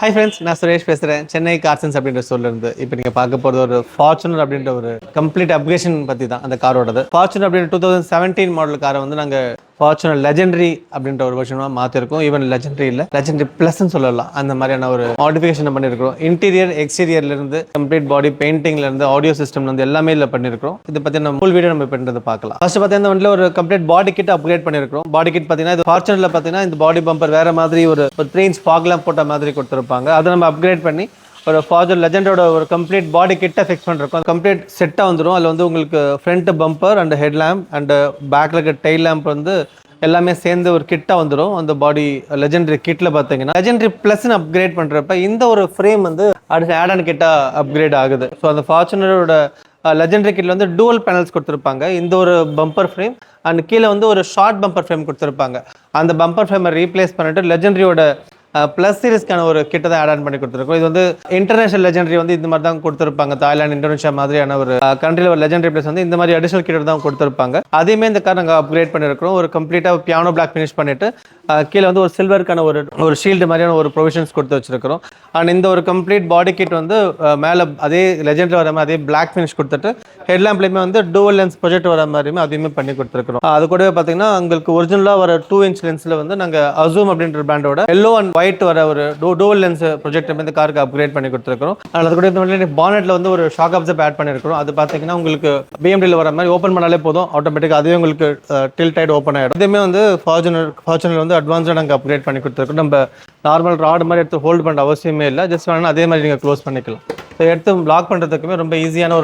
Hi friends, நான் சுரேஷ் பேசுகிறேன். சென்னை கார்சன்ஸ் அப்படின்ற ஸ்டோர்லேருந்து. இப்போ நீங்கள் பார்க்க போகிறது ஒரு ஃபார்ச்சுனர் அப்படின்ற ஒரு கம்ப்ளீட் அப்கிரேஷன் பற்றி தான் அந்த காரோடது. ஃபார்ச்சுனர் அப்படின்ற 2017 மாடல் காரை வந்து நாங்கள் ஃபார்ச்சுனர் லெஜெண்டரி அப்படின்ற ஒரு வருஷனாக மாற்றிருக்கோம். ஈவன் லெஜெண்டரி இல்லை, லெஜெண்டரி ப்ளஸ்ன்னு சொல்லலாம். அந்த மாதிரியான ஒரு மாடிஃபிகேஷன் பண்ணியிருக்கிறோம். இன்டீரியர் எக்ஸ்டீரியர்லேருந்து கம்ப்ளீட் பாடி பெயிண்டிங்லேருந்து ஆடியோ சிஸ்டம்லேருந்து எல்லாமே இதில் பண்ணியிருக்கிறோம். இதை பற்றி நம்ம ஃபுல் வீடியோ நம்ம பண்ணுறது பார்க்கலாம். ஃபர்ஸ்ட் பார்த்தீங்கன்னா வண்டியில் ஒரு கம்ப்ளீட் பாடி கிட் அப்கிரேட் பண்ணியிருக்கிறோம். பாடி கிட் பார்த்தீங்கன்னா இது ஃபார்ச்சுனரில் பார்த்தீங்கன்னா இந்த பாடி பம்பர் வேறு மாதிரி ஒரு 3 இன்ச் ஃபாக் லேம்ப் போட்ட மாதிரி கொடுத்துருப்பாங்க. அதை நம்ம அப்கிரேட் பண்ணி ஒரு ஃபார்ச்சுனர் லெஜெண்டோட ஒரு கம்ப்ளீட் பாடி கிட்ட ஃபிக்ஸ் பண்ணிருக்கோம். கம்ப்ளீட் செட்டாக வந்துடும். அதில் வந்து உங்களுக்கு front bumper and head lamp and பேக்கில் இருக்க டெயில் லேம்ப் வந்து எல்லாமே சேர்ந்து ஒரு கிட்டாக வந்துடும். அந்த பாடி லெஜெண்டரி கிட்டில் பார்த்தீங்கன்னா லெஜெண்டரி ப்ளஸ்ன்னு அப்கிரேட் பண்ணுறப்ப இந்த ஒரு ஃப்ரேம் வந்து அடுத்து ஆட் அண்ட் கிட்டாக அப்கிரேட் ஆகுது. ஸோ அந்த ஃபார்ச்சுனரோட லெஜெண்டரி கிட்டில் வந்து டூவல் பேனல்ஸ் கொடுத்துருப்பாங்க. இந்த ஒரு பம்பர் ஃப்ரேம் அண்ட் கீழே வந்து ஒரு ஷார்ட் பம்பர் ஃப்ரேம் கொடுத்துருப்பாங்க. அந்த பம்பர் ஃப்ரேமை ரீப்ளேஸ் பண்ணிட்டு லெஜெண்டரியோட ப்ளஸ் சீரிஸ்க்கான ஒரு கிட்ட தான் ஆட் பண்ணி கொடுத்துருக்கோம். இது வந்து இன்டர்நேஷனல் லெஜெண்டரி வந்து இந்த மாதிரி தான் கொடுத்துருப்பாங்க. தாய்லாந்து, இந்தோனேஷியா மாதிரியான ஒரு கண்ட்ரியில் ஒரு லெஜெண்டரி பிளேஸ் வந்து இந்த மாதிரி அடிஷனல் கிட்ட தான் கொடுத்துருப்பாங்க. அதேமே இந்த கார் நாங்கள் அப்கிரேட் பண்ணியிருக்கிறோம். ஒரு கம்ப்ளீட்டாக பியானோ பிளாக் ஃபினிஷ் பண்ணிட்டு கீழே வந்து ஒரு சில்வருக்கான ஒரு ஷீல்டு மாதிரியான ஒரு ப்ரொவிஷன்ஸ் கொடுத்து வச்சிருக்கிறோம். அண்ட் இந்த ஒரு கம்ப்ளீட் பாடி கிட் வந்து மேலே அதே லெஜெண்டரி வர மாதிரி அதே பிளாக் ஃபினிஷ் கொடுத்துட்டு ஹெட்லாம்ப்லேயுமே வந்து டூவல் லென்ஸ் ப்ரொஜெக்ட் வர மாதிரியுமே அதையுமே பண்ணி கொடுத்துருக்கிறோம். அது கூடவே பார்த்தீங்கன்னா உங்களுக்கு ஒரிஜினலாக வர 2 இன்ச் லென்ஸில் வந்து நாங்கள் அசூம் அப்படின்ற பிராண்டோட எல்லோ அண்ட் ஒயிட் வர ஒரு டூவல் லென்ஸ் ப்ரொஜெக்ட் இந்த காருக்கு அப்கிரேட் பண்ணி கொடுத்துருக்கிறோம். அது கூட பானெட்ல வந்து ஒரு ஷாக் அப்சர்வர் ஆட் பண்ணிருக்கிறோம். அது பார்த்தீங்கன்னா உங்களுக்கு பிஎம்டியில் வர மாதிரி ஓப்பன் பண்ணாலே போதும், ஆட்டோமேட்டிக்காக அதுவே உங்களுக்கு டில்ட் ஆகிட்டு ஓப்பன் ஆகிடும். இதுவுமே வந்து ஃபார்ச்சுனர் வந்து அட்வான்ஸ்டாக நாங்கள் அப்கிரேட் பண்ணி கொடுத்துருக்கோம். நம்ம நார்மல் ராட் மாதிரி எடுத்து ஹோல்ட் பண்ணுற அவசியமே இல்லை. ஜஸ்ட் வேணால் அதே மாதிரி நீங்கள் க்ளோஸ் பண்ணிக்கலாம். ஸோ எடுத்து லாக் பண்ணுறதுக்குமே ரொம்ப ஈஸியான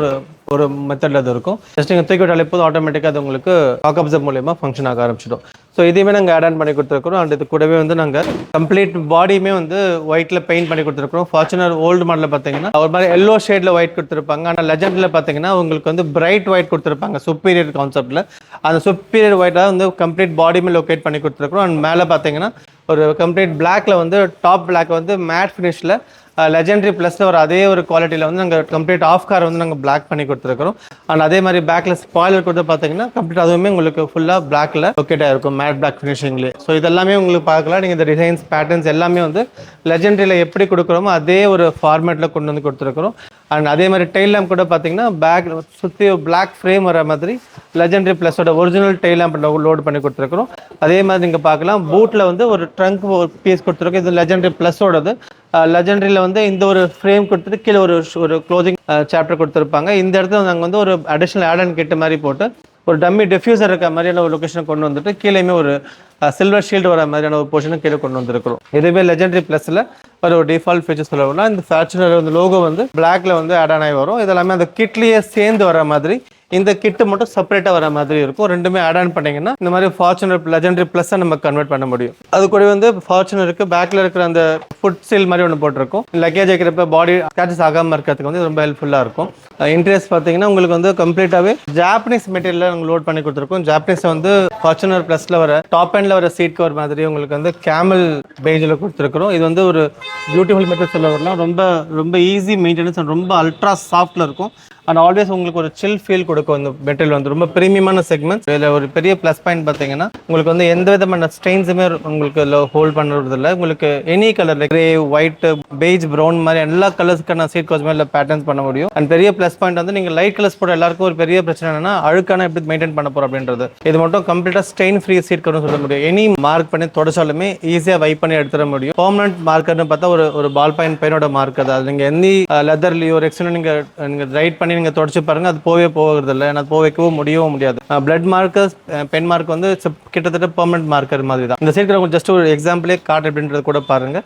ஒரு மெத்தடில் அது இருக்கும். ஜஸ்ட் நீங்கள் தூக்கி விட்டாலே போதும், ஆட்டோமேட்டிக்காக அது உங்களுக்கு ஷாக் அப்சர்வர் மூலியமாக ஃபங்க்ஷன் ஆக ஆரம்பிச்சிடும். ஸோ இதையுமே நாங்கள் ஆட் ஆன் பண்ணி கொடுத்துருக்கோம். அண்ட் இது கூடவே வந்து நாங்கள் கம்ப்ளீட் பாடியுமே வந்து ஒயிட்டில் பெயிண்ட் பண்ணி கொடுத்துருக்கோம். ஃபார்ச்சுனர் ஓல்டு மாடலில் பார்த்தீங்கன்னா ஒரு மாதிரி எல்லோ ஷேடில் ஒயிட் கொடுத்துருப்பாங்க. ஆனால் லெஜெண்டில் பார்த்தீங்கன்னா உங்களுக்கு வந்து பிரைட் ஒயிட் கொடுத்துருப்பாங்க சுப்பீரியர் கான்செப்ட்டில். அந்த சுப்பீரியர் ஒயிட்டாக வந்து கம்ப்ளீட் பாடியுமே லொக்கேட் பண்ணி கொடுத்துருக்கோம். அண்ட் மேலே பார்த்தீங்கன்னா ஒரு கம்ப்ளீட் பிளாக்ல வந்து டாப் பிளாக் வந்து மேட் ஃபினிஷில் லெஜெண்டரி ப்ளஸில் ஒரு அதே ஒரு குவாலிட்டியில் வந்து நாங்கள் கம்ப்ளீட் ஆஃப் கார் வந்து நாங்கள் பிளாக் பண்ணி கொடுத்துருக்கிறோம். அண்ட் அதே மாதிரி பேக்கில் ஸ்பாய்லர் கொடுத்து பார்த்தீங்கன்னா கம்ப்ளீட் அதுவுமே உங்களுக்கு ஃபுல்லாக பிளாக்ல லொக்கேட் ஆகிருக்கும், மேட் பிளாக் ஃபினிஷிங்லேயே. ஸோ இதெல்லாமே உங்களுக்கு பார்க்கலாம். நீங்கள் இந்த டிசைன்ஸ் பேட்டர்ன்ஸ் எல்லாமே வந்து லெஜெண்டரியில் எப்படி கொடுக்குறோமோ அதே ஒரு ஃபார்மேட்டில் கொண்டு வந்து கொடுத்துருக்குறோம். அண்ட் அதே மாதிரி டெயில் லேம்ப் கூட பார்த்தீங்கன்னா பேக் சுற்றி பிளாக் ஃப்ரேம் வர மாதிரி லெஜெண்டரி ப்ளஸோட ஒரிஜினல் டெயில் லேம்ப் லோட் பண்ணி கொடுத்துருக்குறோம். அதே மாதிரி நீங்கள் பார்க்கலாம் பூட்டில் வந்து ஒரு ட்ரங்க் பீஸ் கொடுத்துருக்கோம். இது லெஜெண்டரி ப்ளஸோடது. லெஜெண்டரியில் வந்து இந்த ஒரு ஃப்ரேம் கொடுத்துட்டு கீழே ஒரு க்ளோசிங் சாப்டர் கொடுத்துருப்பாங்க. இந்த இடத்துல நாங்கள் வந்து ஒரு அடிஷ்னல் ஆட் அண்ட் கிட் மாதிரி போட்டு ஒரு டம்மி டிஃப்யூசர் இருக்க மாதிரியான ஒரு லொக்கேஷனை கொண்டு வந்துட்டு கீழேயுமே ஒரு சில்வர் ஷீல்டு வர மாதிரியான ஒரு போர்ஷனை கீழே கொண்டு வந்திருக்கிறோம். இதுவே லெஜெண்டரி ப்ளஸில் ஒரு டிஃபால்ட் ஃபீச்சர் சொல்லணும்னா இந்த ஃபார்ச்சுனர் வந்து லோகோ வந்து பிளாக்ல வந்து ஆட் ஆன் ஆகி வரும். இதெல்லாமே அந்த கிட்லேயே சேர்ந்து வர மாதிரி, இந்த கிட்டு மட்டும் செப்பரேட்டாக வர மாதிரி இருக்கும். ரெண்டுமே ஆட் ஆன் பண்ணிங்கன்னா இந்த மாதிரி ஃபார்ச்சுனர் லெஜெண்டரி ப்ளஸ்ஸை நம்ம கன்வெர்ட் பண்ண முடியும். அது கூட வந்து ஃபார்ச்சுனருக்கு பேக்கில் இருக்கிற அந்த ஃபுட் சீல் மாதிரி ஒன்று போட்டிருக்கும். லக்கேஜ் வைக்கிறப்ப பாடி ஸ்க்ராச்சஸ் ஆகாமல் இருக்கிறதுக்கு வந்து ரொம்ப ஹெல்ப்ஃபுல்லாக இருக்கும். இன்ட்ரெஸ்ட் பார்த்தீங்கன்னா உங்களுக்கு வந்து கம்ப்ளீட்டாகவே ஜாப்பனீஸ் மெட்டீரியலில் நாங்கள் லோட் பண்ணி கொடுத்துருக்கோம். ஜாப்பனீஸ் வந்து ஃபார்ச்சுனர் ப்ளஸில் வர டாப் எண்டில் வர சீட் கவர் மாதிரி உங்களுக்கு வந்து கேமல் பேஜில் கொடுத்துருக்குறோம். இது வந்து ஒரு பியூட்டிஃபுல் மெட்டீரியல் சொல்ல வரலாம். ரொம்ப ஈஸி மெயின்டெனன்ஸ் அண்ட் ரொம்ப அல்ட்ரா சாஃப்டில் இருக்கும். அண்ட் ஆல்வேஸ் உங்களுக்கு ஒரு சில் ஃபீல் கொடுக்கும். இந்த மெட்டீரியல் வந்து ரொம்ப ப்ரீமியமான செக்மெண்ட்ஸ். இதில் ஒரு பெரிய ப்ளஸ் பாயிண்ட் பார்த்தீங்கன்னா உங்களுக்கு வந்து எந்த விதமான ஸ்டெயின்ஸுமே உங்களுக்கு ஹோல்ட் பண்ணுறது இல்லை. உங்களுக்கு any colour grey, white, beige, brown மாதிரி எல்லா கலர்ஸ்க்கான சீட் கவர்ஸ் இல்லை பேட்டர்ன்ஸ் பண்ண முடியும். அண்ட் பெரிய ப்ளஸ் பாயிண்ட் வந்து நீங்கள் லைட் கலர்ஸ் போட எல்லாருக்கும் ஒரு பெரிய பிரச்சனை என்னன்னா அழுக்கான எப்படி மெயின்டைன் பண்ண போகிறோம் அப்படின்றது. இது மட்டும் கம்ப்ளீட்டாக ஸ்டெயின் ஃப்ரீ சீட் கவர்னு சொல்ல முடியும். எனி மார்க் பண்ணி தொடச்சாலுமே ஈஸியாக வைப் பண்ணி எடுத்துட முடியும். பெர்மனன்ட் மார்க்கர்னு பார்த்தா ஒரு பால் பாயிண்ட் பெயினோட மார்க் அது நீங்கள் எந்த லெதர்லையோ ரெக்ஸினோ நீங்கள் ரைட் பண்ணி நீங்கள் தொடச்சு பாருங்க, அது போகிறது இல்லை. அது வைக்கவும் முடியாது. பிளட் மார்க்கர்ஸ், பென் மார்க் வந்து கிட்டத்தட்ட பெர்மனன்ட் மார்க்கர் மாதிரி தான். இந்த சைடு ஜஸ்ட் ஒரு எக்ஸாம்பிளே காட்டு அப்படின்றது கூட பாருங்க.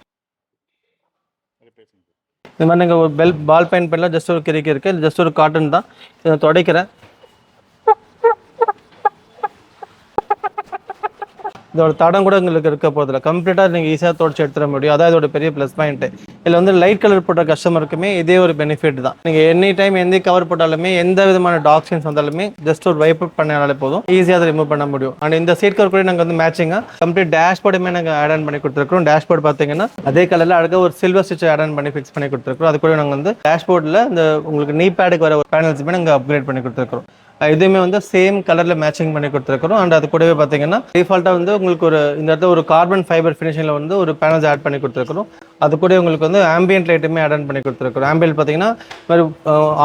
இந்த மாதிரி நீங்கள் ஒரு பால் பெயின் பென்ல ஜஸ்ட் ஒரு கிரிக்கி இருக்கு, ஜஸ்ட் ஒரு காட்டன் தான். இதை துடைக்கிறேன். இதோட தடம் கூட உங்களுக்கு இருக்க போதில்லை. கம்ப்ளீட்டாக நீங்கள் ஈஸியாக தொடச்சி எடுத்துட முடியும். அதான் இதோட பெரிய ப்ளஸ் பாயிண்ட்டு. இதில் வந்து லைட் கலர் போட்ட கஸ்டமருக்குமே இதே ஒரு பெனிஃபிட் தான். நீங்கள் எனி டைம் எந்த கவர் போட்டாலுமே எந்த விதமான டாக்ஸின்ஸ் வந்தாலுமே ஜஸ்ட் ஒரு வைப் பண்ணாலே போதும், ஈஸியாக அதை ரிமூவ் பண்ண முடியும். அண்ட் இந்த சீட் கவர் கூட நாங்கள் வந்து மேட்சிங்காக கம்ப்ளீட் டேஷ்போர்டுமே நாங்கள் ஆட் ஆன் பண்ணி கொடுத்துருக்கோம். டேஷ்போர்டு பார்த்தீங்கன்னா அதே கலரில் அழகாக ஒரு சில்வர் ஸ்டிச் ஆட் ஆன் பண்ணி ஃபிக்ஸ் பண்ணி கொடுத்துருக்கோம். அது கூட நாங்கள் வந்து டேஷ்போர்டில் இந்த உங்களுக்கு நீ பேடுக்கு வர பேனல்ஸுமே நாங்கள் அப்கிரேட் பண்ணி கொடுத்துருக்கோம். இதுவுமே வந்து சேம் கலரில் மேட்சிங் பண்ணி கொடுத்துருக்கிறோம். அண்ட் அது கூடவே பார்த்தீங்கன்னா டிஃபால்ட்டாக வந்து உங்களுக்கு இந்த இடத்துல ஒரு கார்பன் ஃபைபர் ஃபினிஷிங்கில் வந்து ஒரு பேனல்ஸ் ஆட் பண்ணி கொடுத்துருக்கிறோம். அது கூட உங்களுக்கு வந்து ஆம்பியன்ட் லைட்டுமே ஆட் பண்ணி கொடுத்துருக்கோம். ஆம்பியன்ட் பார்த்தீங்கன்னா மாதிரி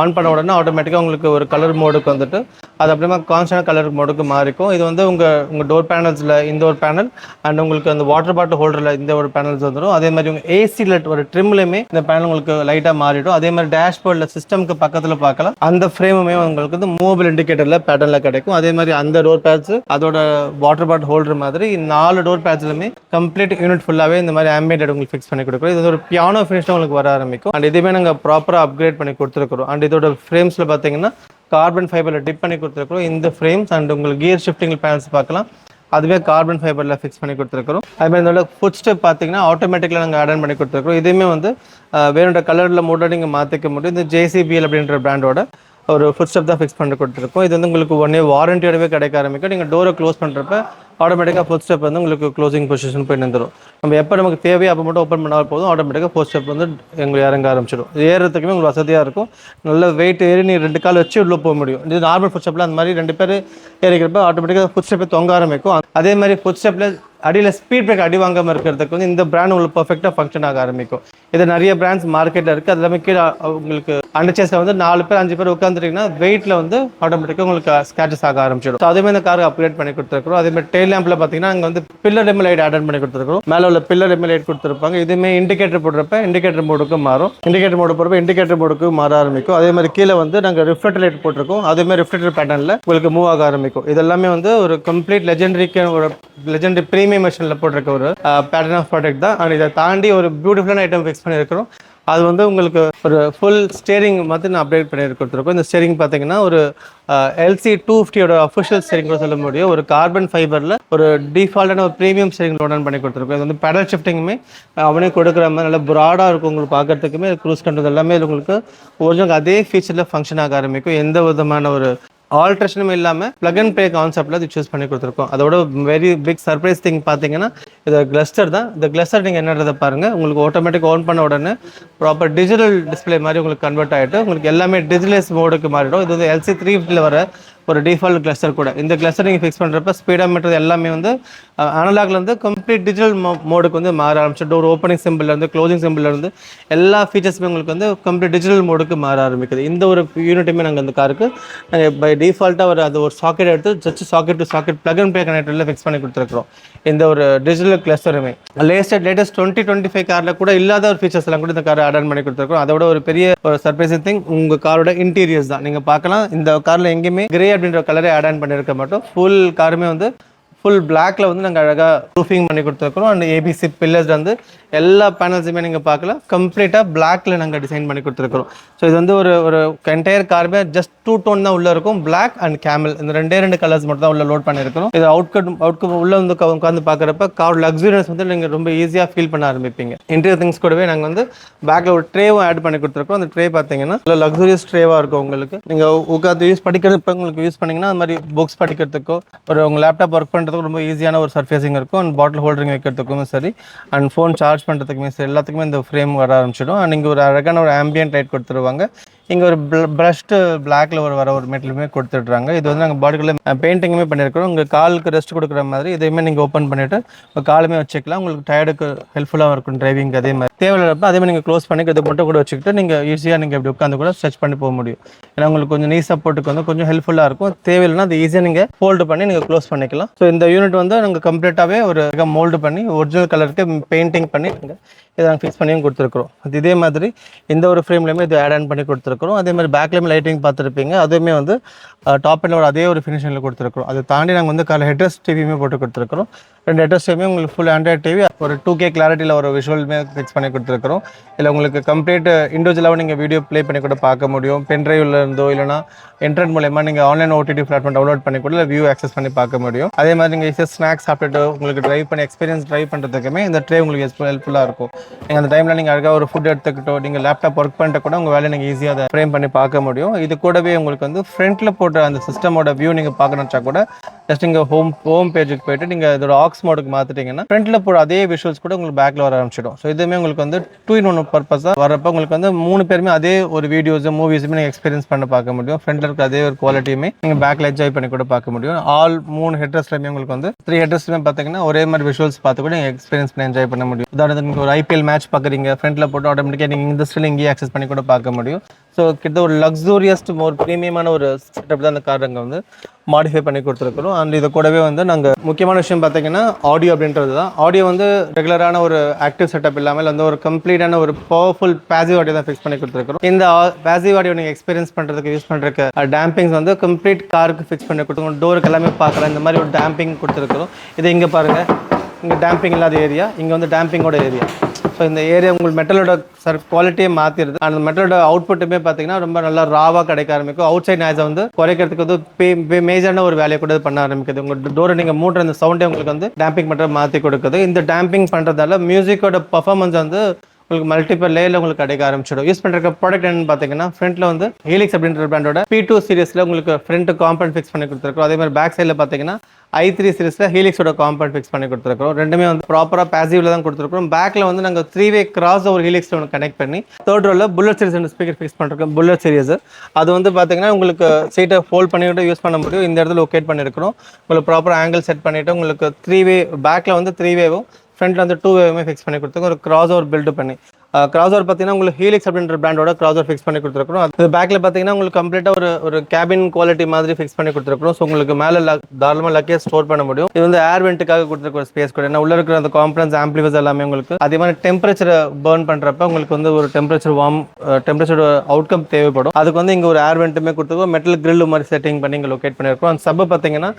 ஆன் பண்ண உடனே ஆட்டோமேட்டிக்காக உங்களுக்கு ஒரு கலர் மோடுக்கு வந்துட்டு அது அப்படியே கான்ஸ்டன்ட் கலர் மோடுக்கு மாறிக்கும். இது வந்து உங்கள் டோர் பேனல்ஸில் இந்த ஒரு பேனல் அண்ட் உங்களுக்கு அந்த வாட்டர் பாட்டில் ஹோல்டரில் இந்த ஒரு பேனல்ஸ் வந்துடும். அதே மாதிரி உங்கள் ஏசியில் ஒரு ட்ரிம்லையுமே இந்த பேனல் உங்களுக்கு லைட்டாக மாறிடும். அதே மாதிரி டேஷ்போர்டில் சிஸ்டம்க்கு பக்கத்தில் பார்க்கலாம் அந்த ஃப்ரேமுமே உங்களுக்கு வந்து மூவபிள் இண்டிகேட்டரில் பேட்டர்னில் கிடைக்கும். அதே மாதிரி அந்த டோர் பேட்ஸ் அதோட வாட்டர் பாட்டில் ஹோல்டர் மாதிரி 4 டோர் பேட்ஸ்லுமே கம்ப்ளீட் யூனிட் ஃபுல்லாகவே இந்த மாதிரி ஆம்பியன்ட் உங்களுக்கு ஃபிக்ஸ் பண்ணி கொடுக்குறோம். இது ஒரு பியானோ ஃபினிஷ் உங்களுக்கு வர ஆரம்பிக்கும். அண்ட் இதுவுமே நாங்கள் ப்ராப்பராக அப்கிரேட் பண்ணி கொடுத்துருக்குறோம். அண்ட் இதோட ஃப்ரேம்ஸில் பார்த்தீங்கன்னா கார்பன் ஃபைபரில் டிப் பண்ணி கொடுத்துருக்குறோம் இந்த ஃப்ரேம்ஸ். அண்ட் உங்களுக்கு கியர் ஷிஃப்டிங் பேனல்ஸ் பார்க்கலாம் அதுவே கார்பன் ஃபைபரில் ஃபிக்ஸ் பண்ணி கொடுத்துருக்குறோம். அதுமாதிரி இதோட ஃபுட் ஸ்டெப் பார்த்தீங்கன்னா ஆட்டோமேட்டிக்கில் நாங்கள் ஆட் பண்ணி கொடுத்துருக்குறோம். இதுவுமே வந்து வேணுன்ற கலரில் மூட நீங்கள் மாற்றிக்க முடியும். இந்த JCBL அப்படின்ற பிராண்டோட ஒரு ஃபுட் ஸ்டெப் தான் ஃபிக்ஸ் பண்ணி கொடுத்துருக்கோம். இது வந்து உங்களுக்கு 1 இயர் வாரண்டியோடவே கிடைக்க ஆரம்பிக்கும். நீங்கள் டோரை க்ளோஸ் பண்ணுறப்ப ஆட்டோமேட்டிக்காக ஃபுட் ஸ்டெப் வந்து உங்களுக்கு க்ளோசிங் பொசிஷன் போய் நின்றுடும். நம்ம எப்போ நமக்கு தேவையோ அப்போ மட்டும் ஓப்பன் பண்ணால் போதும், ஆட்டோமேட்டிக்காக ஃபுட் ஸ்டெப் வந்து எங்களுக்கு இறங்க ஆரம்பிச்சிடும். ஏறுறதுக்குமே உங்களுக்கு வசதியாக இருக்கும். நல்ல வெயிட் ஏறி நீ 2 கால் வச்சு உள்ளே போக முடியும். இது நார்மல் ஃபுட் ஸ்டெப்பில் அந்த மாதிரி 2 பேர் ஏறிக்கிறப்ப ஆட்டோமேட்டிக்காக ஃபுட் ஸ்டெப்பை தொங்க ஆரம்பிக்கும். அதே மாதிரி ஃபுட் ஸ்டெப்பில் அடியில் ஸ்பீட் பிரேக் அடி வாங்காமல் இருக்கிறதுக்கு வந்து இந்த பிராண்ட் உங்களுக்கு பர்ஃபெக்டாக ஃபங்க்ஷன் ஆக ஆரம்பிக்கும். இது நிறைய பிராண்ட்ஸ் மார்க்கெட்டில் இருக்குது. அது எல்லாமே கீழே உங்களுக்கு அண்டர்சேஸில் வந்து 4 பேர் 5 பேர் உட்காந்துட்டிங்கன்னா வெயிட்டில் வந்து ஆட்டோமேட்டிக்காக உங்களுக்கு ஸ்கேச்சஸ் ஆக ஆரம்பிச்சிடும். ஸோ அதேமாதிரி இந்த காருக்கு அப்கிரேட் பண்ணி கொடுத்துருக்கோம். அதேமாதிரி டெய்ல் லேம்பில் பார்த்தீங்கன்னா அங்கே வந்து பில்லர் எம்எல் லைட் ஆட் பண்ணி கொடுத்துருக்கோம். மேலே உள்ள பில்லர் எம்எல் லைட் கொடுத்துருப்பாங்க. இதுவுமே இண்டிகேட்டர் போடுறப்ப இண்டிகேட்டர் மோடுக்கு மாறும். இண்டிகேட்டர் மோடு போடுறப்ப இண்டிகேட்டர் மோடுக்கு மாற ஆரம்பிக்கும். அதே மாதிரி கீழே வந்து நாங்கள் ரிஃப்ளெக்டர் லைட் போட்டிருக்கோம். அதேமாதிரி ரிஃப்ளெக்டர் பேட்டர்னில் உங்களுக்கு மூவ் ஆக ஆரம்பிக்கும். இதெல்லாமே வந்து ஒரு கம்ப்ளீட் ஒரு லெஜெண்டரி ப்ரீமியம் மிஷினில் போட்டிருக்க ஒரு பேட்டர்ன் ஆஃப் ப்ராடக்ட் தான். அண்ட் இதை தாண்டி ஒரு பியூட்டிஃபுல்லான ஐட்டம் ஃபிக்ஸ் பண்ணியிருக்கிறோம். அது வந்து உங்களுக்கு ஒரு ஃபுல் ஸ்டேரிங் மாதிரி நான் அப்டேட் பண்ணி கொடுத்துருக்கோம். இந்த ஸ்டேரிங் பார்த்தீங்கன்னா ஒரு LC250 அஃபிஷியல் ஸ்டேரிங் கூட சொல்ல முடியும். ஒரு கார்பன் ஃபைபரில் ஒரு டிஃபால்ட்டான ஒரு ப்ரீமியம் ஸ்டேரிங் லோடன் பண்ணி கொடுத்துருக்கோம். இது வந்து பெடல் ஷிஃப்டிங்குமே அவனே கொடுக்குற மாதிரி நல்லா ப்ராடாக இருக்கும். உங்களுக்கு பார்க்கறதுக்குமே க்ரூஸ் கண்ட்ரோல் எல்லாமே உங்களுக்கு ஒரிஜினல் அதே ஃபீச்சரில் ஃபங்க்ஷன் ஆக ஆரம்பிக்கும். எந்த விதமான ஒரு ஆல்ட்ரேஷனும் இல்லாமல் ப்ளக் அண்ட் ப்ளே கான்செப்டில் இது சூஸ் பண்ணி கொடுத்துருக்கோம். அதோட வெரி பிக் சர்ப்ரைஸ் திங் பார்த்தீங்கன்னா இது கிளஸ்டர் தான். இந்த கிளஸ்டர் நீங்கள் என்னன்றதை பாருங்கள். உங்களுக்கு ஆட்டோமேட்டிக் ஆன் பண்ண உடனே ப்ராப்பர் டிஜிட்டல் டிஸ்பிளே மாதிரி உங்களுக்கு கன்வெர்ட் ஆகிட்டு உங்களுக்கு எல்லாமே டிஜிட்டலைஸ் மோடுக்கு மாறிடும். இது வந்து LC350 வர ஒரு டிஃபால்ட் கிளஸ்டர் கூட. இந்த கிளஸ்டர் நீங்கள் ஃபிக்ஸ் பண்ணுறப்ப ஸ்பீடாமீட்டர் எல்லாமே வந்து அனலாக்லேருந்து கம்ப்ளீட் டிஜிட்டல் மோடுக்கு வந்து மாற ஆரம்பிச்சு. டோர் ஓப்பனிங் சிம்பிள்லேருந்து க்ளோசிங் சிம்பிள்லேருந்து எல்லா ஃபீச்சர்ஸுமே உங்களுக்கு வந்து கம்ப்ளீட் டிஜிட்டல் மோடுக்கு மாற ஆரம்பிக்குது. இந்த ஒரு யூனிட்டுமே நாங்கள் இந்த காருக்கு பை டிஃபால்ட்டாக ஒரு சாக்கெட் எடுத்து just socket to socket plug and play கனெக்டரில் ஃபிக்ஸ் பண்ணி கொடுத்துருக்கோம். இந்த ஒரு டிஜிட்டல் கிளஸ்டருமே லேட்டஸ்ட் 2025 காரில் கூட இல்லாத ஒரு ஃபீச்சர்ஸ் எல்லாம் கூட இந்த காரை ஆட் பண்ணி கொடுத்துருக்கோம். அதோட ஒரு பெரிய ஒரு சர்ப்ரைசிங் திங் உங்கள் காரோட இன்டீரியர்ஸ் தான். நீங்கள் பார்க்கலாம் இந்த காரில் எங்கேயுமே கிரே அப்படின்ற கலரை ஆட் ஆன் பண்ணியிருக்க மாட்டோம். ஃபுல் காருமே வந்து ஃபுல் பிளாக்ல வந்து நாங்கள் அழகாக ரூஃபிங் பண்ணி கொடுத்துருக்கோம். அண்ட் ABC பில்லர்ஸ் வந்து எல்லா பேனல்ஸுமே நீங்கள் பார்க்கலாம் கம்ப்ளீட்டாக பிளாக்ல நாங்கள் டிசைன் பண்ணி கொடுத்துருக்கோம். ஸோ இது வந்து ஒரு என்டையர் காருமே ஜஸ்ட் 2 டோன் தான் உள்ளே இருக்கும். பிளாக் அண்ட் கேமல் இந்த 2 கலர்ஸ் மட்டும் தான் உள்ள லோட் பண்ணியிருக்கிறோம். இது அவுட்கட் உள்ள வந்து உட்காந்து பார்க்குறப்ப கார் லக்ஸூரியஸ் வந்து நீங்கள் ரொம்ப ஈஸியாக ஃபீல் பண்ண ஆரம்பிப்பீங்க. இன்டீரியர் திங்ஸ் கூடவே நாங்கள் வந்து பேக்கில் ஒரு ட்ரேவும் ஆட் பண்ணி கொடுத்துருக்கோம். அந்த ட்ரே பார்த்தீங்கன்னா லக்ஸூரியஸ் ட்ரேவாக இருக்கும். உங்களுக்கு நீங்கள் உட்காந்து படிக்கிறதுக்கு உங்களுக்கு யூஸ் பண்ணிங்கன்னா அது மாதிரி புக்ஸ் படிக்கிறதுக்கோ உங்கள் லேப்டாப் ஒர்க் பண்ணுறதுக்கு ரொம்ப ஈஸியான ஒரு சர்ஃபேசிங் இருக்கும். அண்ட் பாட்டில் ஹோல்டரிங் வைக்கிறதுக்குமே சரி அண்ட் ஃபோன் சார்ஜ் பண்ணுறதுக்குமே சரி எல்லாத்துக்குமே இந்த ஃப்ரேம் வர ஆரம்பிச்சிடும். அண்ட் இங்கே ஒரு அழகான ஒரு ஆம்பியன்ட் லைட் கொடுத்துருவாங்க. இங்கே ஒரு ப்ரஷ்டு பிளாக்ல வர ஒரு மெட்டலுமே கொடுத்துட்றாங்க. இது வந்து நாங்கள் பாடிக்குள்ளே பெயிண்டிங்குமே பண்ணியிருக்கிறோம். உங்கள் காலுக்கு ரெஸ்ட் கொடுக்குற மாதிரி இதையுமே நீங்கள் ஓப்பன் பண்ணிவிட்டு உங்கள் காலுமே வச்சுக்கலாம். உங்களுக்கு டயர்டுக்கு ஹெல்ப்ஃபுல்லாக இருக்கும் டிரைவிங். அதே மாதிரி தேவையில்லப்போ அதே மாதிரி நீங்கள் க்ளோஸ் பண்ணி இதை மட்டும் கூட வச்சுக்கிட்டு நீங்கள் ஈஸியாக நீங்கள் இப்படி உட்காந்து கூட ஸ்ட்ரெச் பண்ணி போக முடியும். ஏன்னா உங்களுக்கு கொஞ்சம் நீ சப்போர்ட்டுக்கு வந்து கொஞ்சம் ஹெல்ப்ஃபுல்லாக இருக்கும். தேவையில்லைன்னா அது ஈஸியாக நீங்கள் ஃபோல்டு பண்ணி நீங்கள் க்ளோஸ் பண்ணிக்கலாம். ஸோ இந்த யூனிட் வந்து நாங்கள் கம்ப்ளீட்டாகவே ஒரு மோல்டு பண்ணி ஒரிஜினல் கலருக்கு பெயிண்டிங் பண்ணி இதை நாங்கள் ஃபிக்ஸ் பண்ணியும் கொடுத்துருக்குறோம். அது இதே மாதிரி இந்த ஒரு ஃப்ரேம்லேயுமே இது ஆட் ஆன் பண்ணி கொடுத்துருக்குறோம். அதே மாதிரி பேக்லேயுமே லைட்டிங் பார்த்துருப்பீங்க. அதுவுமே வந்து டாப் அண்ட் அதே ஒரு ஃபினிஷிங்கில் கொடுத்துருக்குறோம். அதை தாண்டி நாங்கள் வந்து காலை ஹெட்ரஸ் டிவியுமே போட்டு கொடுத்துருக்குறோம். 2 ஹெட்ரஸ் டிவியுமே உங்களுக்கு ஃபுல் ஆண்ட்ராய்ட் டிவி ஒரு 2K கிளாரிட்டியில் ஒரு விஷுவலுமே ஃபிக்ஸ் பண்ணி கொடுத்துருக்குறோம். இல்லை உங்களுக்கு கம்ப்ளீட் இண்டிவிஜுவலாகவும் நீங்கள் வீடியோ ப்ளே பண்ணி கூட பார்க்க முடியும். பென்ட்ரைவில் இருந்தோ இல்லைனா இன்டர்நெட் மூலமா நீங்கள் ஆன்லைன் OTT பிளாட்ஃபார்ம் டவுன்லோட் பண்ணி கூட வியூ ஆக்சஸ் பண்ணி பார்க்க முடியும். அதே மாதிரி நீங்கள் ஈஸியாக ஸ்நாக்ஸ் சாப்பிட்டுட்டு உங்களுக்கு ட்ரைவ் பண்ணி எக்ஸ்பீரியன்ஸ் ட்ரைவ் பண்ணுறதுக்குமே இந்த ட்ரே உங்களுக்கு ஹெல்ப்ஃபுல்லாக இருக்கும். நீங்கள் அந்த டைமில் நீங்கள் அழகாக ஒரு ஃபுட் எடுத்துக்கிட்டோ நீங்கள் லேப்டாப் ஒர்க் பண்ணிட்டு கூட உங்கள் வேலையை நீங்கள் ஈஸியாக அதை ஃப்ரேம் பண்ணி பார்க்க முடியும். இது கூடவே உங்களுக்கு வந்து ஃப்ரண்ட்டில் போட்ட அந்த சிஸ்டமோட வியூ நீங்கள் பார்க்கணுச்சா கூட ஜஸ்ட் இங்கே ஹோம் பேஜுக்கு போயிட்டு நீங்கள் இதோட ஆக்ஸ் மோடுக்கு மாற்றிட்டீங்கன்னா ஃப்ரண்ட்டில் போகிற அதே விஷுவல்ஸ் கூட உங்களுக்கு பேக்கில் வர ஆரம்பிச்சிடும். ஸோ இதுவுமே உங்களுக்கு வந்து 2-in-1 பர்பஸாக வரப்போ உங்களுக்கு வந்து 3 பேருமே அதே ஒரு வீடியோஸ் மூவிஸுமே நீங்கள் எக்ஸ்பீரியன்ஸ் பண்ண பார்க்க முடியும். ஃப்ரண்ட்டில் இருக்க அதே ஒரு குவாலிட்டியுமே நீங்கள் பேக்கில் என்ஜாய் பண்ணி கூட பார்க்க முடியும். ஆல் 3 ஹெட்ரஸ்லையுமே உங்களுக்கு வந்து 3 ஹெட்ரஸ்லையுமே பார்த்தீங்கன்னா ஒரே மாதிரி விஷுவல்ஸ் பார்த்து கூட நீங்கள் எக்ஸ்பீரியன்ஸ் பண்ணி என்ஜாய் பண்ண முடியும். உதாரணத்துக்கு நீங்கள் ஒரு ஐபிஎல் மேட்ச் பார்க்குறீங்க, ஃப்ரண்ட்டில் போட்டு ஆட்டோமேட்டிக்காக நீங்கள் இந்த ஸ்டில் இங்கேயே ஆக்சஸ் பண்ணி கூட பார்க்க முடியும். ஸோ கிட்ட ஒரு லக்ஸூரியஸ்ட் ஒரு ப்ரீமியமான ஒரு செட்டப் தான் அந்த கார் அங்கே வந்து மாடிஃபை பண்ணி கொடுத்துருக்குறோம். அண்ட் இது கூடவே வந்து நாங்கள் முக்கியமான விஷயம் பார்த்தீங்கன்னா ஆடியோ அப்படின்றது தான். ஆடியோ வந்து ரெகுலரான ஒரு ஆக்டிவ் செட்டப் இல்லாமல் வந்து ஒரு கம்ப்ளீட்டான ஒரு பவர்ஃபுல் பேசிவ் ஆடியோ தான் ஃபிக்ஸ் பண்ணி கொடுத்துருக்கோம். இந்த பேசிவ் ஆடியோ நீங்கள் எக்ஸ்பீரியன்ஸ் பண்ணுறதுக்கு யூஸ் பண்ணுறதுக்கு டேம்பிங்ஸ் வந்து கம்ப்ளீட் காருக்கு ஃபிக்ஸ் பண்ணி கொடுத்துருக்கோம். டோருக்கு எல்லாமே பார்க்கலாம், இந்த மாதிரி ஒரு டேம்பிங் கொடுத்துருக்குறோம். இது இங்கே பாருங்கள், இங்கே டேம்பிங் இல்லாத ஏரியா, இங்கே வந்து டேம்பிங்கோட ஏரியா. ஸோ இந்த ஏரியா உங்களுக்கு மெட்டலோட குவாலிட்டியை மாற்றிடுது. அந்த மெட்டலோட அவுட்புட்டுமே பார்த்தீங்கன்னா ரொம்ப நல்லா ராவாக கிடைக்க ஆரம்பிக்கும். அவுட் சைட் நாய்ஸை வந்து குறைக்கிறதுக்கு வந்து மேஜரான ஒரு வேலையை கூட பண்ண ஆரம்பிக்குது. உங்கள் டோரை நீங்கள் மூடுற அந்த சவுண்டே உங்களுக்கு வந்து டேம்பிங் பண்ணுறது மாற்றி கொடுக்குது. இந்த டேம்பிங் பண்ணுறதால மியூசிக்கோட பர்ஃபார்மன்ஸ் வந்து உங்களுக்கு மல்டிபிள் லேயரில் உங்களுக்கு கிடைக்க ஆரம்பிச்சிடும். யூஸ் பண்ணுற ப்ராடக்ட் என்னன்னு பார்த்தீங்கன்னா ஃப்ரண்ட்டில் வந்து ஹீலிக்ஸ் அப்படின்ற பிராண்டோட P2 சீரிஸில் உங்களுக்கு ஃப்ரண்ட் காம்பவுண்ட் ஃபிக்ஸ் பண்ணி கொடுத்துருக்கோம். அதே மாதிரி பேக் சைடில் பார்த்தீங்கன்னா i3 சீரிஸில் ஹீலிக்ஸோட காம்பவுண்ட் ஃபிக்ஸ் பண்ணி கொடுத்துருக்கோம். ரெண்டுமே வந்து ப்ராப்பராக பேசிவ்ல தான் கொடுத்துருக்கோம். பேக்கில் வந்து நாங்கள் 3-way கிராஸ் ஓவர் ஹீலிக்ஸில் ஒன்று கனெக்ட் பண்ணி தேர்ட் ரோவில் புல்லட் சீரிஸ் ஸ்பீக்கர் ஃபிக்ஸ் பண்ணிருக்கோம். புல்லட் சீரிஸ் அது வந்து பார்த்தீங்கன்னா உங்களுக்கு சீட்டை ஃபோல்ட் பண்ணிவிட்டு யூஸ் பண்ண முடியும். இந்த இடத்துல லொக்கேட் பண்ணியிருக்கிறோம். உங்களுக்கு ப்ராப்பர் ஆங்கிள் செட் பண்ணிவிட்டு உங்களுக்கு 3-way பேக்கில் வந்து 3-wayவும் ஃப்ரண்ட்டில் வந்து 2-wayவுமே ஃபிக்ஸ் பண்ணி கொடுத்துருக்கோம். ஒரு கிராஸ் ஓவர் பில்டு பண்ணி கிராஸ் ஓவர் பார்த்தீங்கன்னா உங்களுக்கு ஹீலிக்ஸ் அப்படின்ற பிராண்டோட கிராஸ் ஓவர் ஃபிக்ஸ் பண்ணி கொடுத்துருக்கோம். அது பேக்கில் பார்த்தீங்கன்னா உங்களுக்கு கம்ப்ளீட்டாக ஒரு கேபின் குவாலிட்டி மாதிரி ஃபிக்ஸ் பண்ணி கொடுத்துருக்கோம். ஸோ உங்களுக்கு மேலே தாராளமாக லக்கேஜ் ஸ்டோர் பண்ண முடியும். இது வந்து ஏர் வெண்ட்டுக்காக கொடுத்துருக்க ஸ்பேஸ் கூட. ஏன்னா உள்ள இருக்கிற அந்த காம்பனன்ஸ் ஆம்பிளிஃபைஸ் எல்லாமே உங்களுக்கு அதே மாதிரி டெம்பரேச்சரை பர்ன் பண்ணுறப்ப உங்களுக்கு வந்து ஒரு டெம்பரேச்சர் அவுட்கம் தேவைப்படும். அதுக்கு வந்து இங்கே ஒரு ஏர் வெண்ட்டுமே கொடுத்துருக்கோம். மெட்டல் கிரில் மாதிரி செட்டிங் பண்ணி இங்கே லொக்கேட் பண்ணியிருக்கோம். அந்த சப் பார்த்தீங்கன்னா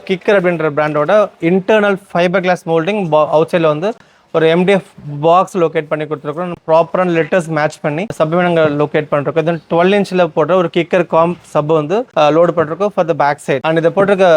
கிக்கர் அப்படின்ற பிராண்டோட internal fibre glass moulding out சைடில் வந்து ஒரு MDF பாக்ஸ் லொக்கேட் பண்ணி கொடுத்துருக்கோம். ப்ராப்பரான லெட்டர்ஸ் மேட்ச் பண்ணி சப்பை நாங்கள் லொக்கேட் பண்ணிருக்கோம். தென் 12 inch போடுற ஒரு கிக்கர் சப் வந்து லோடு பண்ணிருக்கோம் for the back side. And இதை போட்டிருக்க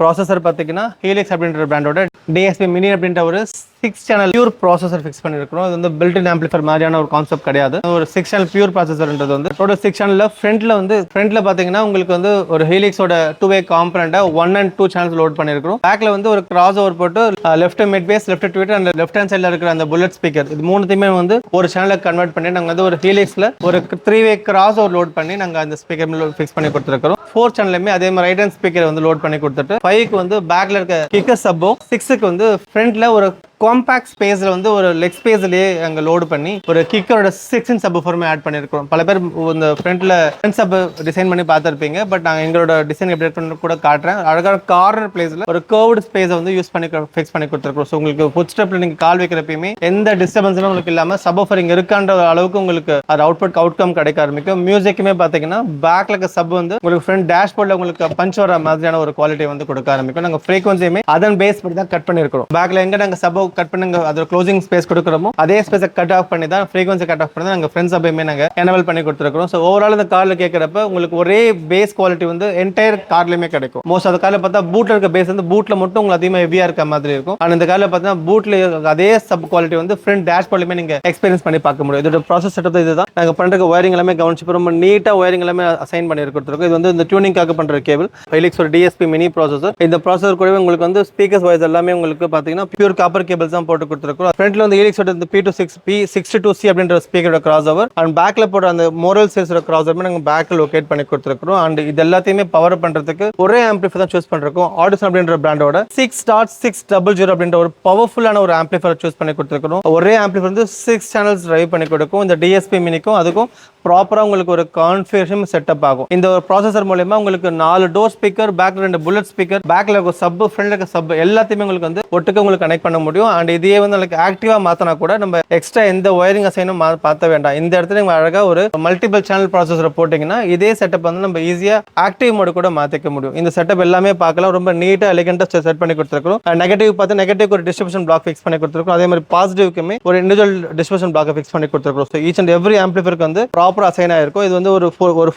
ப்ராசஸர் பார்த்தீங்கன்னா ஹீலிக்ஸ் அப்படின்ற பிராண்டோட DSP மினி அப்படின்ற ஒரு 6-channel பியூர் ப்ராசஸர் ஃபிக்ஸ் பண்ணிருக்கிறோம். இது வந்து பில்ட்-இன் ஆம்பிளிஃபையர் மாதிரியான ஒரு கான்செப்ட் கிடையாது. ஒரு 6-channel பியூர் ப்ராசஸர்ன்றது வந்து டோட்டல் 6 channel ஃப்ரண்ட்ல பார்த்தீங்கன்னா உங்களுக்கு வந்து ஒரு ஹீலிக்ஸோட 2-way காம்பனண்ட்டை 1 and 2 channels லோட் பண்ணிருக்கிறோம். பேக்ல வந்து ஒரு கிராஸ் ஓவர் போட்டு left mid bass, left tweeter and left hand சைடில் இருக்கிற அந்த புல்லட் ஸ்பீக்கர் இது மூணுத்தையுமே வந்து ஒரு சேனலை கன்வெர்ட் பண்ணி நாங்கள் வந்து ஒரு ஹீலிக்ஸில் ஒரு 3-way கிராஸ் ஓவர் லோட் பண்ணி நாங்கள் அந்த ஸ்பீக்கர் ஃபிக்ஸ் பண்ணி கொடுத்துருக்கோம். 4 channelமே அதே மாதிரி ரைட் ஹேண்ட் ஸ்பீக்கர் வந்து லோட் பண்ணி கொடுத்துட்டு 5க்கு வந்து பேக்ல இருக்க கிக்கர் சப்பும் 6க்கு வந்து ஃப்ரண்ட்ல ஒரு காம்பாக்ட் ஸ்பேஸில் வந்து ஒரு லெக் ஸ்பேஸ்லேயே அங்கே லோடு பண்ணி ஒரு கிக்கரோட 6-inch சப்வூஃபருமே ஆட் பண்ணியிருக்கோம். பல பேர் இந்த ஃப்ரண்ட்டில் சப் டிசைன் பண்ணி பார்த்துருப்பீங்க. பட் நாங்கள் எங்களோட டிசைன் எப்படி இருக்குன்னு கூட காட்டுறேன். அழகான கார்னர் பிளேஸில் ஒரு கர்வ்டு ஸ்பேஸை வந்து யூஸ் பண்ணி ஃபிக்ஸ் பண்ணி கொடுத்துருக்கோம். ஸோ உங்களுக்கு ஃபுட் ஸ்டெப்பில் நீங்கள் கால் வைக்கிறப்பயுமே எந்த டிஸ்டர்பன்ஸும் உங்களுக்கு இல்லாமல் சப்வூஃபர் இங்கே இருக்கான்ற அளவுக்கு உங்களுக்கு அது அவுட்கம் கிடைக்க ஆரம்பிக்கும். மியூசிக்குமே பார்த்தீங்கன்னா பேக்கில் இருக்க சப் வந்து உங்களுக்கு ஃப்ரண்ட் டேஷ்போர்டில் உங்களுக்கு பஞ்ச் வர மாதிரியான ஒரு குவாலிட்டி வந்து கொடுக்க ஆரம்பிக்கும். நாங்கள் ஃப்ரீக்வன்சியுமே அதன் பேஸ் பண்ணி தான் கட் பண்ணியிருக்கிறோம். பேக்கில் எங்கே நாங்கள் சப் கட் பண்ணுங்க அதோட க்ளோசிங் ஸ்பேஸ் கொடுக்குறோமோ அதே ஸ்பேஸை கட் ஆஃப் பண்ணி தான் ஃப்ரீக்வன்சி கட் ஆஃப் பண்ணி தான் நாங்கள் ஃப்ரெண்ட்ஸ் அப்பயுமே நாங்கள் எனேபிள் பண்ணி கொடுத்துருக்கோம். ஸோ ஓவரால் இந்த காரில் கேட்குறப்ப உங்களுக்கு ஒரே பேஸ் குவாலிட்டி வந்து என்டையர் கார்லையுமே கிடைக்கும். மோஸ்ட் அந்த காரில் பார்த்தா பூட்டில் இருக்க பேஸ் வந்து பூட்டில் மட்டும் உங்களுக்கு அதிகமாக ஹெவியாக இருக்க மாதிரி இருக்கும். ஆனால் இந்த காரில் பார்த்தீங்கன்னா பூட்டில் அதே சப் குவாலிட்டி வந்து ஃப்ரண்ட் டேஷ்போர்ட்லையுமே நீங்கள் எக்ஸ்பீரியன்ஸ் பண்ணி பார்க்க முடியும். இதோட ப்ராசஸ் செட்டப் இதுதான். நாங்கள் பண்ணுற ஒயரிங் எல்லாமே கவனிச்சு ரொம்ப நீட்டாக ஒயரிங் எல்லாமே அசைன் பண்ணி கொடுத்துருக்கோம். இது வந்து இந்த டியூனிங்காக பண்ணுற கேபிள் ஹெலிக்ஸ் ஒரு DSP மினி ப்ராசஸர். இந்த ப்ராசஸர் கூடவே உங்களுக்கு வந்து ஸ்பீக்கர்ஸ் வாய்ஸ் எல்லாமே உங்களுக்கு பார்த்தீங்கன்னா பியூர் காப்பர் கேபிள்ஸ் தான் போட்டு கொடுத்துருக்கோம். ஃப்ரண்ட்ல வந்து ஹீலிக்ஸோட இந்த P62C அப்படின்ற ஸ்பீக்கரோட கிராஸ் ஓவர் அண்ட் பேக்ல போடுற அந்த மோரல் சீரிஸோட கிராஸ் ஓவர் நாங்கள் பேக்ல லொகேட் பண்ணி கொடுத்துருக்கோம். அண்ட் இது எல்லாத்தையுமே பவர் பண்றதுக்கு ஒரே ஆம்பிளிஃபையர் தான் சூஸ் பண்ணிருக்கோம். ஆடிசன் அப்படின்ற பிராண்டோட 6.600 அப்படின்ற ஒரு பவர்ஃபுல்லான ஒரு ஆம்பிளிஃபையர் சூஸ் பண்ணி கொடுத்துருக்கோம். ஒரே ஆம்பிளிஃபையர் வந்து 6 channels டிரைவ் பண்ணி கொடுக்கும். இந்த DSP மினிக்கும் அதுக்கும் ப்ராப்பரா உங்களுக்கு ஒரு கான்ஃபிகரேஷன் செட்டப் ஆகும். இந்த ஒரு ப்ராசஸர் மூலமா உங்களுக்கு 4 டோர் ஸ்பீக்கர், பேக்ல 2 புல்லட் ஸ்பீக்கர், பேக்ல ஒரு சப், ஃப்ரண்ட்ல இருக்க சப் எல்லாத்தையுமே உங்களுக்கு வந்து ஒட்டுக்க உங்களுக்கு கனெக்ட் பண்ண முடியும். அண்ட் இதையே வந்து உங்களுக்கு ஆக்டிவா மாத்தினா கூட நம்ம எக்ஸ்ட்ரா எந்த ஒயரிங் அசைனும் பார்த்த வேண்டாம். இந்த இடத்துல நீங்க அழகா ஒரு மல்டிபிள் சேனல் ப்ராசஸர் போட்டீங்கன்னா இதே செட்டப் வந்து நம்ம ஈஸியா ஆக்டிவ் மோட் கூட மாத்திக்க முடியும். இந்த செட்டப் எல்லாமே பார்க்கலாம். ரொம்ப நீட்டா எலிகெண்டா செட் பண்ணி கொடுத்துருக்கோம். நெகட்டிவ் பார்த்து நெகட்டிவ் ஒரு டிஸ்ட்ரிபியூஷன் பிளாக் ஃபிக்ஸ் பண்ணி கொடுத்துருக்கோம். அதே மாதிரி பாசிட்டிவ்க்குமே ஒரு இண்டிவிஜுவல் டிஸ்ட்ரிபியூஷன் பிளாக் ஃபிக்ஸ் பண்ணி கொடுத்துருக்கோம். ஸோ ஈச் அண்ட் எவ்ரி ஆம்பிளிஃபையருக்கு வந்து ப்ராப்பர் அசைன் ஆயிருக்கும். இது வந்து ஒரு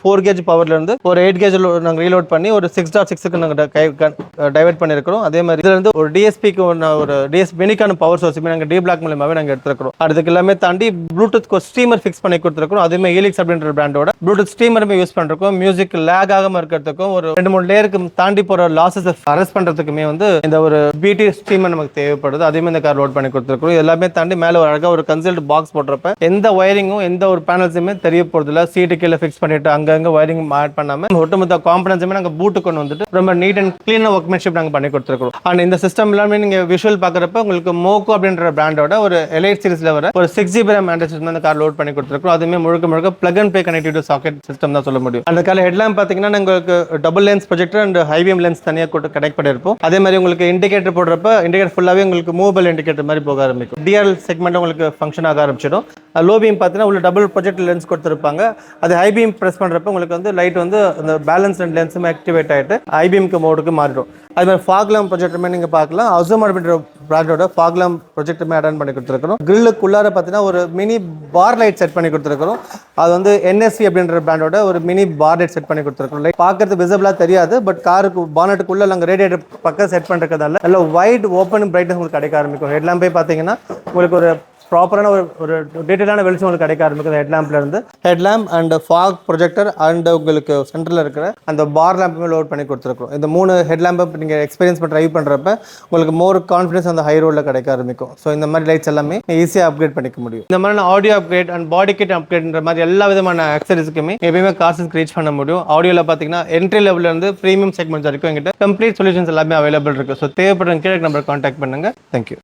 4 gauge பவர்ல இருந்து ஒரு 8 gauge நாங்கள் ரீலோட் பண்ணி ஒரு 6.6க்கு நாங்கள் டைவர்ட் பண்ணிருக்கிறோம். அதே மாதிரி இதுல இருந்து ஒரு DSPக்கு ஒரு DSP மினிக்கு யூனிக்கான பவர் சோர்ஸுமே நாங்கள் டி பிளாக் மூலமாகவே நாங்கள் எடுத்துருக்கோம். அதுக்கு எல்லாமே தாண்டி ப்ளூடூத் ஸ்ட்ரீமர் ஃபிக்ஸ் பண்ணி கொடுத்துருக்கோம். அதுவுமே ஹீலிக்ஸ் அப்படின்ற பிராண்டோட ப்ளூடூத் ஸ்ட்ரீமருமே யூஸ் பண்ணிருக்கோம். மியூசிக் லேக் ஆகாம இருக்கிறதுக்கும் ஒரு 2-3 லேயருக்கு தாண்டி போகிற லாஸஸ் அரெஸ்ட் பண்ணுறதுக்குமே வந்து இந்த ஒரு பிடி ஸ்ட்ரீமர் நமக்கு தேவைப்படுது. அதையுமே இந்த கார் லோட் பண்ணி கொடுத்துருக்கோம். எல்லாமே தாண்டி மேலே ஒரு அழகாக ஒரு கன்சல்ட் பாக்ஸ் போடுறப்ப எந்த ஒயரிங்கும் எந்த ஒரு பேனல்ஸுமே தெரிய போகிறது இல்லை. சீட்டு கீழே ஃபிக்ஸ் பண்ணிட்டு அங்கங்கே ஒயரிங் ஆட் பண்ணாமல் ஒட்டுமொத்த காம்பனன்ஸுமே நாங்கள் பூட்டு கொண்டு வந்துட்டு ரொம்ப நீட் அண்ட் கிளீனாக ஒர்க்மேன்ஷிப் நாங்கள் பண்ணி கொடுத்துருக்கோம். அண்ட் இந்த சிஸ்டம் எல்லாமே நீங்கள் விஷுவல் பார்க்குறப்ப உங்களுக்கு மோகோ அப்படின்ற பிராண்டோட ஒரு எலைட் சீரிஸில் வர ஒரு 6GB RAM ஆண்ட்ராய்ட் சிஸ்டம் அந்த கார் லோட் பண்ணி கொடுத்துருக்கோம். அதுவுமே முழுக்க plug and play connectivity socket system தான் சொல்ல முடியும். அந்த கால ஹெட்லாம்ப் பார்த்தீங்கன்னா உங்களுக்கு டபுள் லென்ஸ் ப்ரொஜெக்டர் அண்ட் ஹைவிஎம் லென்ஸ் தனியாக கனெக்ட் பண்ணியிருப்போம். அதே மாதிரி உங்களுக்கு இண்டிகேட்டர் போடுறப்ப இண்டிகேட்டர் ஃபுல்லாகவே உங்களுக்கு மூவபிள் இண்டிகேட்டர் மாதிரி போக ஆரம்பிக்கும். டிஆர்எல் செக்மெண்ட் உங்களுக்கு ஃபங்க்ஷன் ஆக ஆரம்பிச்சிடும். லோ பீம் பார்த்தீங்கன்னா உள்ள டபுள் ப்ரொஜெக்ட் லென்ஸ் கொடுத்துருப்பாங்க. அது ஹை பீம் ப்ரெஸ் பண்ணுறப்ப உங்களுக்கு வந்து லைட் வந்து அந்த பேலன்ஸ் அண்ட் லென்ஸுமே ஆக்டிவேட் ஆகிட்டு ஹை பீம்க்கு மோடுக்கு மாறிடும். அது மாதிரி ஃபாக்லாம் ப்ரொஜெக்டருமே நீங்கள் பார்க்கலாம். அசோம் அப்படின்ற பிராண்டோட ஃபாக்லாம் ப்ரொஜெக்டருமே அட்டன் பண்ணி கொடுத்துருக்கோம். கிரில்லுக்குள்ளார பார்த்தீங்கன்னா ஒரு மினி பார் லைட் செட் பண்ணி கொடுத்துருக்கோம். அது வந்து என்எஸ்சி அப்படின்ற பிராண்டோட ஒரு மினி பார் லைட் செட் பண்ணி கொடுத்துருக்கோம். லைட் பார்க்கறது விசிபிளாக தெரியாது, பட் காருக்கு பானட்டுக்குள்ளே நாங்கள் ரேடியேட்டர் பக்கம் செட் பண்ணுறதுனால நல்ல வைட் ஓப்பன் பிரைட்னஸ் உங்களுக்கு கிடைக்க ஆரம்பிக்கும். ஹெட்லாம்ப் போய் பார்த்தீங்கன்னா உங்களுக்கு ஒரு ப்ராப்பரான ஒரு டீட்டெயிலான வெளிச்சம் உங்களுக்கு கிடைக்க ஆரம்பிக்கும். ஹெட்லாம்ப்ல இருந்து headlamp and fog projector and உங்களுக்கு சென்டரில் இருக்கிற அந்த பார் லேம்புமே லோட் பண்ணி கொடுத்துருக்கோம். இந்த 3 ஹெட்லாம்பை நீங்கள் எக்ஸ்பீரியன்ஸ் பண்ணி ட்ரைவ் பண்ணுறப்ப உங்களுக்கு மோர் கான்ஃபிடன்ஸ் அந்த ஹை ரோடில் கிடைக்க ஆரம்பிக்கும். ஸோ இந்த மாதிரி லைட்ஸ் எல்லாமே ஈஸியாக அப்கிரேட் பண்ணிக்க முடியும். இந்த மாதிரி audio upgrade and body kit அப்கிரேட்ன்ற மாதிரி எல்லா விதமான ஆக்சரிஸ்க்குமே எப்பயுமே கார்ஸுக்கு ரீச் பண்ண முடியும். ஆடியோவில் பார்த்தீங்கன்னா என்ட்ரி லெவலில் இருந்து ப்ரீமியம் செக்மெண்ட்ஸ் வரைக்கும் எங்கிட்ட கம்ப்ளீட் சொல்யூஷன்ஸ் எல்லாமே அவைலபிள் இருக்குது. ஸோ தேவைப்படுற கீழே நம்பர் கான்டாக்ட் பண்ணுங்கள். தேங்க்யூ.